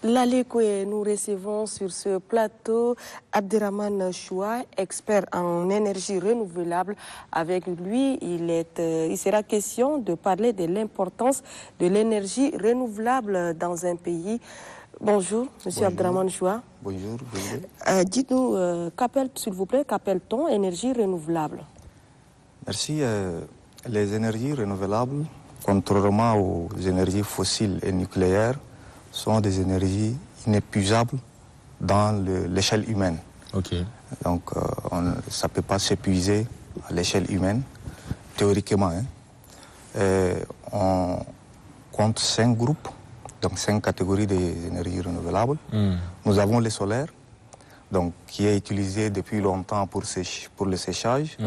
L'Alekoué, nous recevons sur ce plateau Abderrahmane Choua, expert en énergie renouvelable. Avec lui, il sera question de parler de l'importance de l'énergie renouvelable dans un pays. Bonjour, monsieur Abderrahmane Choua. Bonjour. Dites-nous, s'il vous plaît, qu'appelle-t-on énergie renouvelable? Merci. Les énergies renouvelables, contrairement aux énergies fossiles et nucléaires, sont des énergies inépuisables dans l'échelle humaine. Okay. Donc, ça ne peut pas s'épuiser à l'échelle humaine, théoriquement. On compte 5 groupes, donc 5 catégories d'énergies renouvelables. Nous avons le solaire, donc, qui est utilisé depuis longtemps pour le séchage.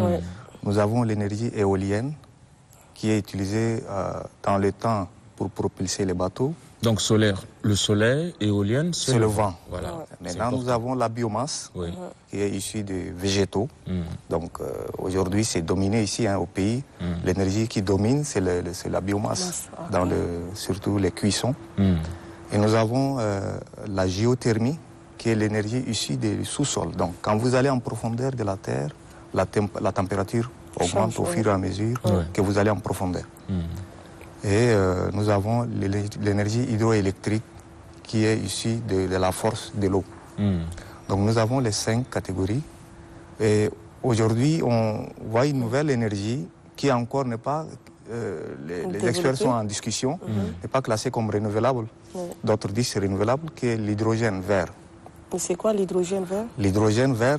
Nous avons l'énergie éolienne, qui est utilisée dans le temps pour propulser les bateaux. Donc solaire, le soleil, éolienne, c'est le vent. Voilà. Maintenant, nous avons la biomasse, qui est issue des végétaux. Donc aujourd'hui, c'est dominé ici au pays. L'énergie qui domine, c'est la biomasse, surtout les cuissons. Et nous avons la géothermie, qui est l'énergie issue du sous-sol. Donc quand vous allez en profondeur de la terre, la température augmente au fur et à mesure que vous allez en profondeur. Et nous avons l'énergie hydroélectrique qui est issue de la force de l'eau. Donc nous avons les 5 catégories. Et aujourd'hui, on voit une nouvelle énergie qui encore n'est pas, les experts sont en discussion, n'est pas classée comme renouvelable. D'autres disent c'est renouvelable, qui est l'hydrogène vert. C'est quoi l'hydrogène vert? L'hydrogène vert,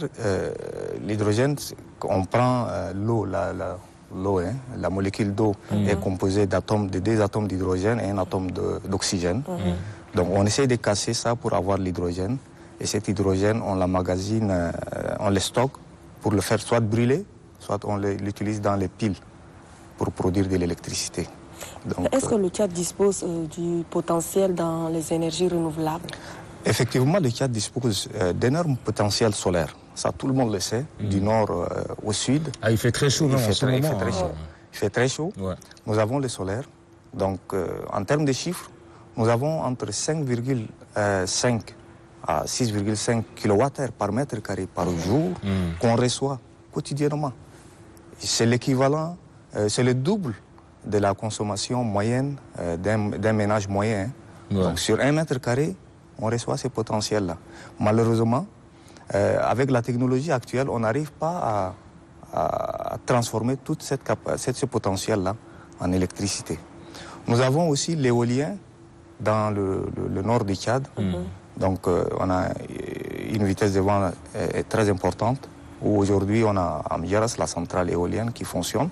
l'hydrogène, on prend l'eau, l'eau, la molécule d'eau est composée de 2 atomes d'hydrogène et un atome d'oxygène. Donc on essaie de casser ça pour avoir l'hydrogène. Et cet hydrogène, on l'emmagasine, on le stocke pour le faire soit brûler, soit on l'utilise dans les piles pour produire de l'électricité. Est-ce que le Tchad dispose du potentiel dans les énergies renouvelables? Effectivement, le Tchad dispose d'énormes potentiels solaires. Ça, tout le monde le sait, du nord au sud. Ah, il fait très chaud, non, il fait très chaud. Ouais. Nous avons le solaire. Donc, en termes de chiffres, nous avons entre 5,5 à 6,5 kWh par mètre carré par jour qu'on reçoit quotidiennement. C'est l'équivalent, c'est le double de la consommation moyenne d'un ménage moyen. Donc, sur 1 mètre carré, on reçoit ces potentiels-là. Malheureusement, avec la technologie actuelle, on n'arrive pas à transformer tout ce potentiel-là en électricité. Nous avons aussi l'éolien dans le nord du Tchad. Donc, on a une vitesse de vent très importante, où aujourd'hui, on a à Mieras la centrale éolienne qui fonctionne.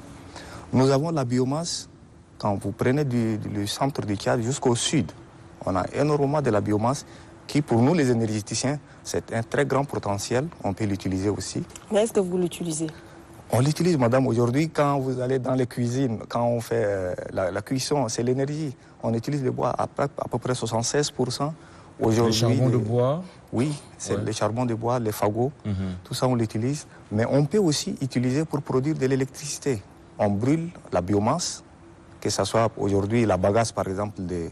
Nous avons la biomasse, quand vous prenez du centre du Tchad jusqu'au sud, on a énormément de la biomasse qui, pour nous, les énergéticiens, c'est un très grand potentiel. On peut l'utiliser aussi. Mais est-ce que vous l'utilisez? On l'utilise, madame. Aujourd'hui, quand vous allez dans les cuisines, quand on fait la cuisson, c'est l'énergie. On utilise le bois à peu près 76%. Le charbon de bois? Oui, c'est le charbon de bois, les fagots, tout ça on l'utilise. Mais on peut aussi utiliser pour produire de l'électricité. On brûle la biomasse, que ce soit aujourd'hui la bagasse, par exemple, de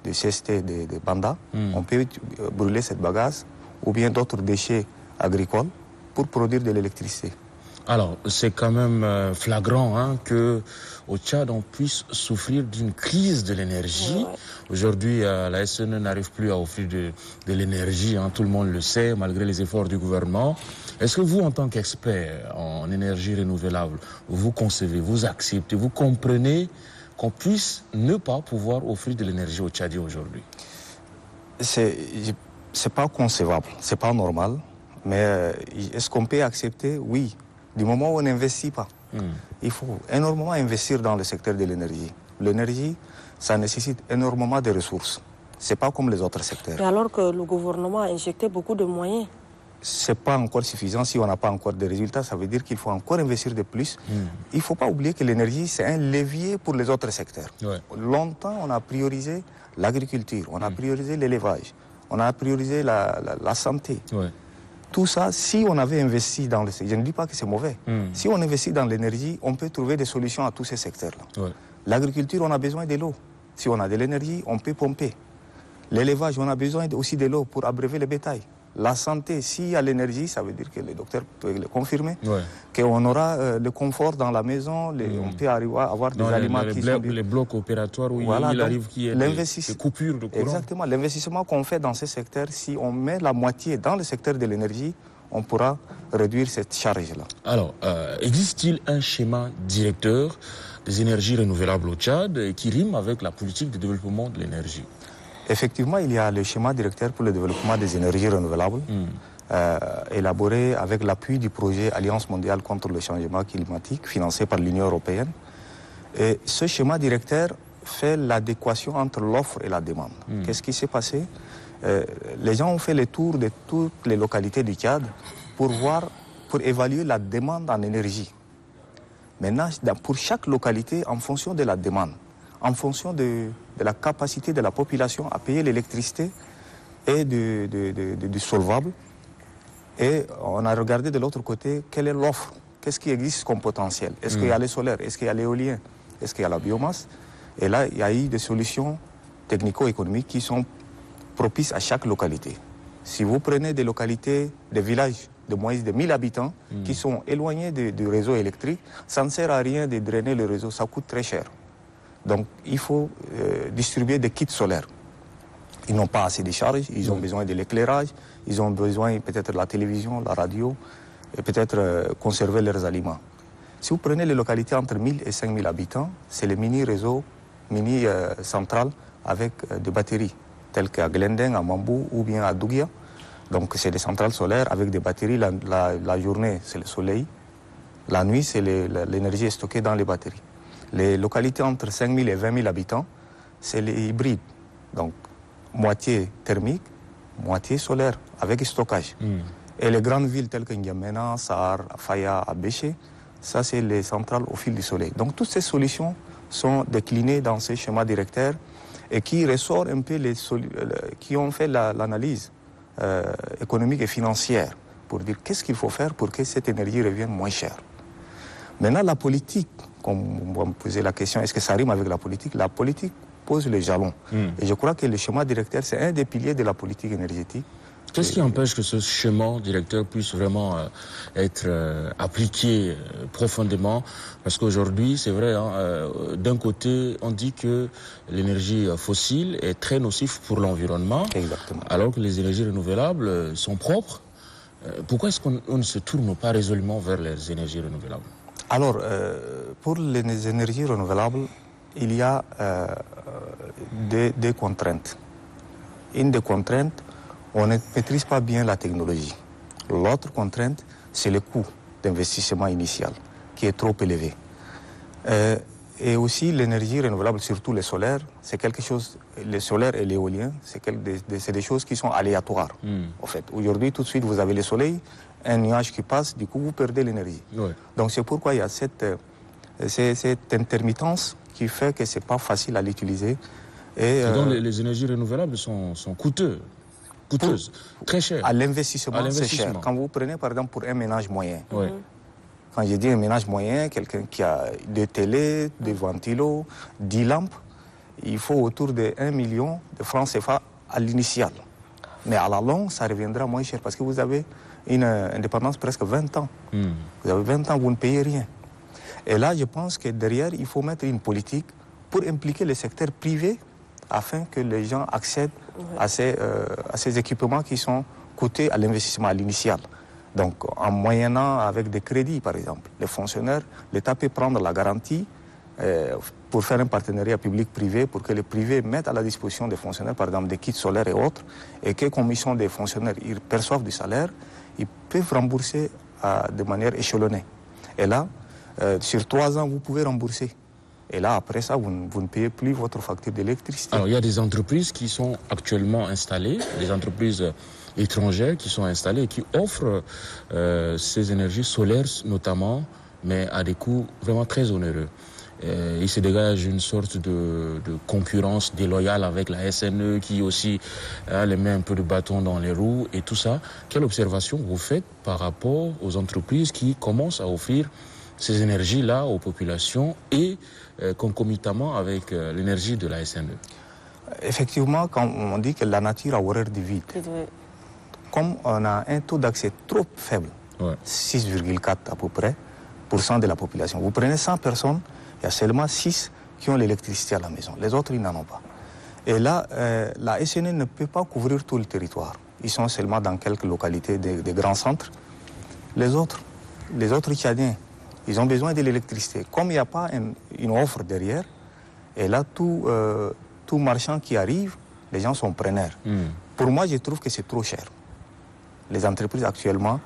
CST de Banda, on peut brûler cette bagasse ou bien d'autres déchets agricoles pour produire de l'électricité. Alors, c'est quand même flagrant qu'au Tchad, on puisse souffrir d'une crise de l'énergie. Aujourd'hui, la SNE n'arrive plus à offrir de l'énergie, tout le monde le sait, malgré les efforts du gouvernement. Est-ce que vous, en tant qu'expert en énergie renouvelable, vous concevez, vous acceptez, vous comprenez qu'on puisse ne pas pouvoir offrir de l'énergie aux Tchadiens aujourd'hui? C'est pas concevable, c'est pas normal, mais est-ce qu'on peut accepter? Oui, du moment où on n'investit pas. Il faut énormément investir dans le secteur de l'énergie. L'énergie, ça nécessite énormément de ressources. C'est pas comme les autres secteurs. Et alors que le gouvernement a injecté beaucoup de moyens? C'est pas encore suffisant. Si on n'a pas encore de résultats, ça veut dire qu'il faut encore investir de plus. Il ne faut pas oublier que l'énergie, c'est un levier pour les autres secteurs. Longtemps, on a priorisé l'agriculture, on a priorisé l'élevage, on a priorisé la santé. Tout ça, si on avait investi dans le secteur, je ne dis pas que c'est mauvais. Si on investit dans l'énergie, on peut trouver des solutions à tous ces secteurs-là. L'agriculture, on a besoin de l'eau. Si on a de l'énergie, on peut pomper. L'élevage, on a besoin aussi de l'eau pour abreuver le bétail. La santé, s'il y a l'énergie, ça veut dire que le docteur peut le confirmer, qu'on aura le confort dans la maison, on peut arriver à avoir des aliments qui sont... Les blocs opératoires où il arrive qu'il y ait des coupures de courant. Exactement. L'investissement qu'on fait dans ces secteurs, si on met la moitié dans le secteur de l'énergie, on pourra réduire cette charge-là. Alors, existe-t-il un schéma directeur des énergies renouvelables au Tchad qui rime avec la politique de développement de l'énergie? Effectivement, il y a le schéma directeur pour le développement des énergies renouvelables, élaboré avec l'appui du projet Alliance mondiale contre le changement climatique, financé par l'Union européenne. Et ce schéma directeur fait l'adéquation entre l'offre et la demande. Qu'est-ce qui s'est passé? Les gens ont fait le tour de toutes les localités du Tchad pour évaluer la demande en énergie. Maintenant, pour chaque localité, en fonction de la demande, en fonction de la capacité de la population à payer l'électricité et du solvable. Et on a regardé de l'autre côté quelle est l'offre, qu'est-ce qui existe comme potentiel. Est-ce qu'il y a le solaire, est-ce qu'il y a l'éolien, est-ce qu'il y a la biomasse? Et là, il y a eu des solutions technico-économiques qui sont propices à chaque localité. Si vous prenez des localités, des villages de moins de 1000 habitants qui sont éloignés du réseau électrique, ça ne sert à rien de drainer le réseau, ça coûte très cher. Donc, il faut distribuer des kits solaires. Ils n'ont pas assez de charges, ils ont besoin de l'éclairage, ils ont besoin peut-être de la télévision, la radio, et peut-être conserver leurs aliments. Si vous prenez les localités entre 1000 et 5000 habitants, c'est le mini-réseau, mini-central avec des batteries, telles qu'à Glendeng, à Mambou ou bien à Dougia. Donc, c'est des centrales solaires avec des batteries. La journée, c'est le soleil. La nuit, c'est l'énergie stockée dans les batteries. Les localités entre 5 000 et 20 000 habitants, c'est les hybrides. Donc, moitié thermique, moitié solaire, avec stockage. Et les grandes villes telles que N'Djamena, Sahar, Faya, Abéché, ça, c'est les centrales au fil du soleil. Donc, toutes ces solutions sont déclinées dans ces schémas directeurs et qui ressortent un peu qui ont fait l'analyse économique et financière pour dire qu'est-ce qu'il faut faire pour que cette énergie revienne moins chère. Maintenant, la politique, comme on va me poser la question, est-ce que ça rime avec la politique? La politique pose les jalons. Et je crois que le schéma directeur, c'est un des piliers de la politique énergétique. Qu'est-ce qui empêche que ce schéma directeur puisse vraiment être appliqué profondément? Parce qu'aujourd'hui, c'est vrai, d'un côté, on dit que l'énergie fossile est très nocive pour l'environnement, alors que les énergies renouvelables sont propres. Pourquoi est-ce qu'on ne se tourne pas résolument vers les énergies renouvelables? Alors, pour les énergies renouvelables, il y a des contraintes. Une des contraintes, on ne maîtrise pas bien la technologie. L'autre contrainte, c'est le coût d'investissement initial, qui est trop élevé. Et aussi, l'énergie renouvelable, surtout le solaire, c'est quelque chose, le solaire et l'éolien, c'est des choses qui sont aléatoires, en fait. Aujourd'hui, tout de suite, vous avez le soleil, un nuage qui passe, du coup, vous perdez l'énergie. Donc, c'est pourquoi il y a cette intermittence qui fait que ce n'est pas facile à l'utiliser. Donc, les énergies renouvelables sont coûteuses, très chères. À l'investissement, c'est cher. Quand vous prenez, par exemple, pour un ménage moyen, quand je dis un ménage moyen, quelqu'un qui a des télés, des ventilos, 10 lampes, il faut autour de 1 million de francs CFA à l'initial. Mais à la longue, ça reviendra moins cher parce que vous avez une indépendance presque 20 ans. Vous avez 20 ans, vous ne payez rien. Et là, je pense que derrière, il faut mettre une politique pour impliquer le secteur privé afin que les gens accèdent à ces équipements qui sont coûtés à l'investissement, à l'initial. Donc, en moyennant avec des crédits, par exemple, les fonctionnaires, l'État peut prendre la garantie pour faire un partenariat public-privé, pour que les privés mettent à la disposition des fonctionnaires, par exemple, des kits solaires et autres, et que comme ils sont des fonctionnaires, ils perçoivent du salaire, ils peuvent rembourser de manière échelonnée. Et là, sur 3 ans, vous pouvez rembourser. Et là, après ça, vous ne payez plus votre facture d'électricité. Alors, il y a des entreprises qui sont actuellement installées, des entreprises étrangères qui sont installées et qui offrent ces énergies solaires notamment, mais à des coûts vraiment très onéreux. Il se dégage une sorte de concurrence déloyale avec la SNE qui aussi les met un peu de bâton dans les roues et tout ça. Quelle observation vous faites par rapport aux entreprises qui commencent à offrir ces énergies-là aux populations et concomitamment avec l'énergie de la SNE? Effectivement, quand on dit que la nature a horreur du vide, comme on a un taux d'accès trop faible, 6,4 à peu près, % de la population. Vous prenez 100 personnes, il y a seulement 6 qui ont l'électricité à la maison. Les autres, ils n'en ont pas. Et là, la SNE ne peut pas couvrir tout le territoire. Ils sont seulement dans quelques localités des grands centres. Les autres Tchadiens, ils ont besoin de l'électricité. Comme il n'y a pas une offre derrière, et là, tout marchand qui arrive, les gens sont preneurs. Pour moi, je trouve que c'est trop cher. Les entreprises actuellement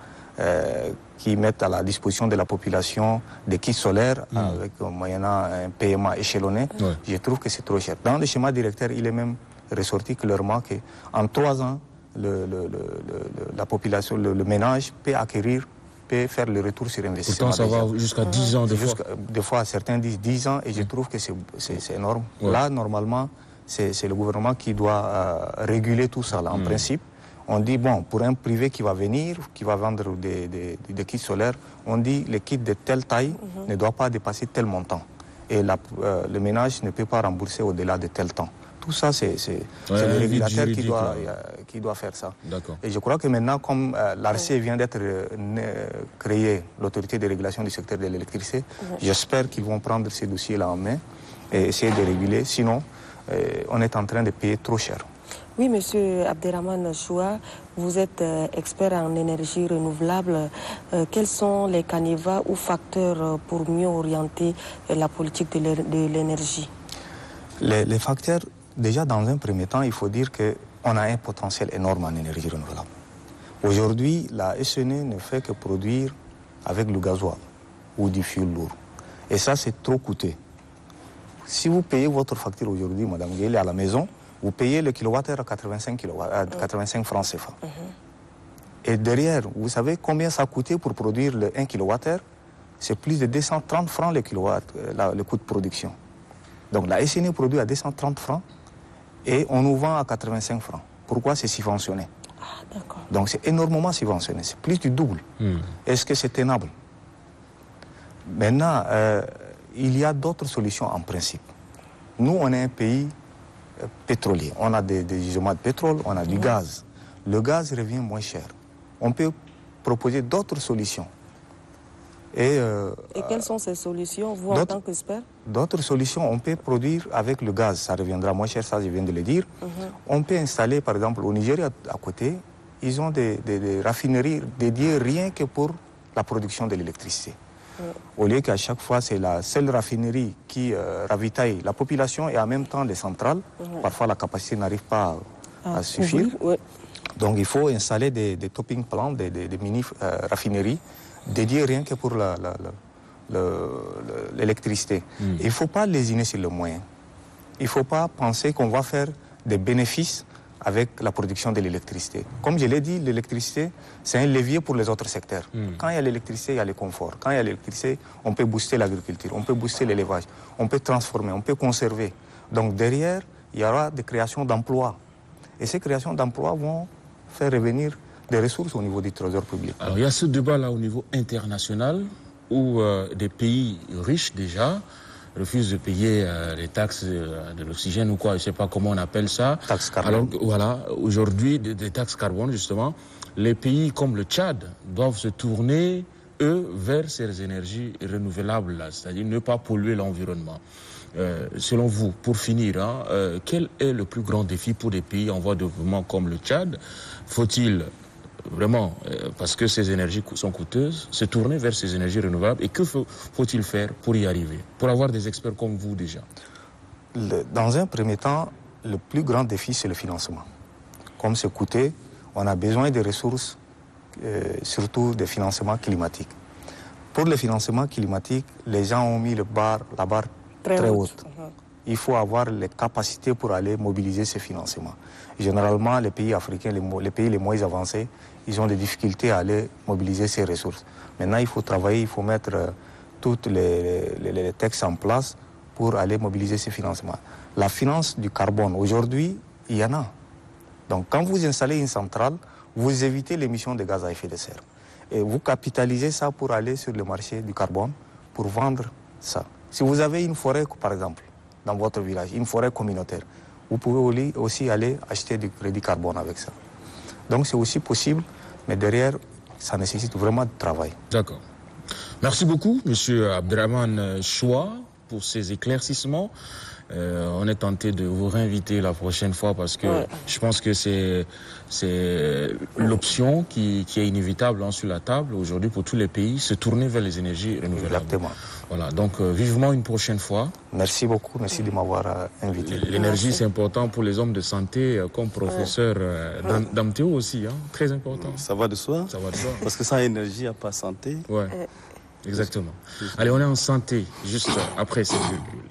qui mettent à la disposition de la population des kits solaires avec moyennant un paiement échelonné, je trouve que c'est trop cher. Dans le schéma directeur, il est même ressorti clairement qu'en 3 ans, la population, le ménage peut faire le retour sur investissement. Pourtant, ça va jusqu'à 10 ans Des fois, certains disent 10 ans et je trouve que c'est énorme. Là, normalement, c'est le gouvernement qui doit réguler tout ça. Là. En principe, on dit, bon, pour un privé qui va venir, qui va vendre des kits solaires, on dit les kits de telle taille ne doivent pas dépasser tel montant. Et le ménage ne peut pas rembourser au-delà de tel temps. Tout ça, c'est le régulateur qui doit faire ça. Et je crois que maintenant, comme l'ARCE vient d'être créée, l'autorité de régulation du secteur de l'électricité, j'espère qu'ils vont prendre ces dossiers-là en main et essayer de réguler. Sinon, on est en train de payer trop cher. Oui, monsieur Abderrahmane Choua, vous êtes expert en énergie renouvelable. Quels sont les canevas ou facteurs pour mieux orienter la politique de l'énergie? Les facteurs, déjà dans un premier temps, il faut dire qu'on a un potentiel énorme en énergie renouvelable. Aujourd'hui, la SNE ne fait que produire avec le gasoil ou du fioul lourd. Et ça, c'est trop coûteux. Si vous payez votre facture aujourd'hui, madame Guélé, à la maison, vous payez le kilowattheure à 85 francs CFA. Et derrière, vous savez combien ça a coûté pour produire le 1 kilowattheure? C'est plus de 230 francs le coût de production. Donc la SNE produit à 230 francs et on nous vend à 85 francs. Pourquoi c'est subventionné? Donc c'est énormément subventionné, c'est plus du double. Est-ce que c'est tenable? Maintenant, il y a d'autres solutions en principe. Nous, on est un pays pétrolier. On a des gisements de pétrole, on a du gaz. Le gaz revient moins cher. On peut proposer d'autres solutions. Et quelles sont ces solutions, vous, en tant qu'expert? D'autres solutions, on peut produire avec le gaz. Ça reviendra moins cher, ça je viens de le dire. On peut installer, par exemple, au Nigeria, à côté, ils ont des raffineries dédiées rien que pour la production de l'électricité. Au lieu qu'à chaque fois, c'est la seule raffinerie qui ravitaille la population et en même temps les centrales. Parfois, la capacité n'arrive pas à suffire. Donc, il faut installer des topping plants, des mini-raffineries dédiées rien que pour l'électricité. Il ne faut pas lésiner sur le moyen. Il ne faut pas penser qu'on va faire des bénéfices avec la production de l'électricité. Comme je l'ai dit, l'électricité, c'est un levier pour les autres secteurs. Quand il y a l'électricité, il y a le confort. Quand il y a l'électricité, on peut booster l'agriculture, on peut booster l'élevage, on peut transformer, on peut conserver. Donc derrière, il y aura des créations d'emplois. Et ces créations d'emplois vont faire revenir des ressources au niveau du trésor public. Alors il y a ce débat-là au niveau international où des pays riches déjà refusent de payer les taxes de l'oxygène ou quoi, je ne sais pas comment on appelle ça. Taxes carbone. Alors voilà, aujourd'hui, des taxes carbone justement, les pays comme le Tchad doivent se tourner, eux, vers ces énergies renouvelables, c'est-à-dire ne pas polluer l'environnement. Selon vous, pour finir, quel est le plus grand défi pour des pays en voie de développement comme le Tchad? Faut-il vraiment, parce que ces énergies sont coûteuses, se tourner vers ces énergies renouvelables? Et que faut-il faire pour y arriver? Pour avoir des experts comme vous déjà? Dans un premier temps, le plus grand défi, c'est le financement. Comme c'est coûteux, on a besoin de ressources, surtout des financements climatiques. Pour le financement climatique, les gens ont mis la barre très haute. Il faut avoir les capacités pour aller mobiliser ces financements. Généralement, les pays africains, les pays les moins avancés, ils ont des difficultés à aller mobiliser ces ressources. Maintenant, il faut travailler, il faut mettre tous les textes en place pour aller mobiliser ces financements. La finance du carbone, aujourd'hui, il y en a. Donc, quand vous installez une centrale, vous évitez l'émission de gaz à effet de serre. Et vous capitalisez ça pour aller sur le marché du carbone, pour vendre ça. Si vous avez une forêt, par exemple, dans votre village, une forêt communautaire, vous pouvez aussi aller acheter du crédit carbone avec ça. Donc c'est aussi possible, mais derrière, ça nécessite vraiment de travail. D'accord. Merci beaucoup, Monsieur Abderrahmane Choua, pour ces éclaircissements. On est tenté de vous réinviter la prochaine fois parce que je pense que c'est l'option qui est inévitable sur la table aujourd'hui pour tous les pays, se tourner vers les énergies renouvelables. Exactement. Voilà, donc vivement une prochaine fois. Merci beaucoup, merci de m'avoir invité. L'énergie, c'est important pour les hommes de santé, comme professeur Damteo aussi, très important. Ça va de soi. Ça va de soi. Parce que sans énergie, il n'y a pas santé. Ouais, exactement. Allez, on est en santé juste après cette virgule.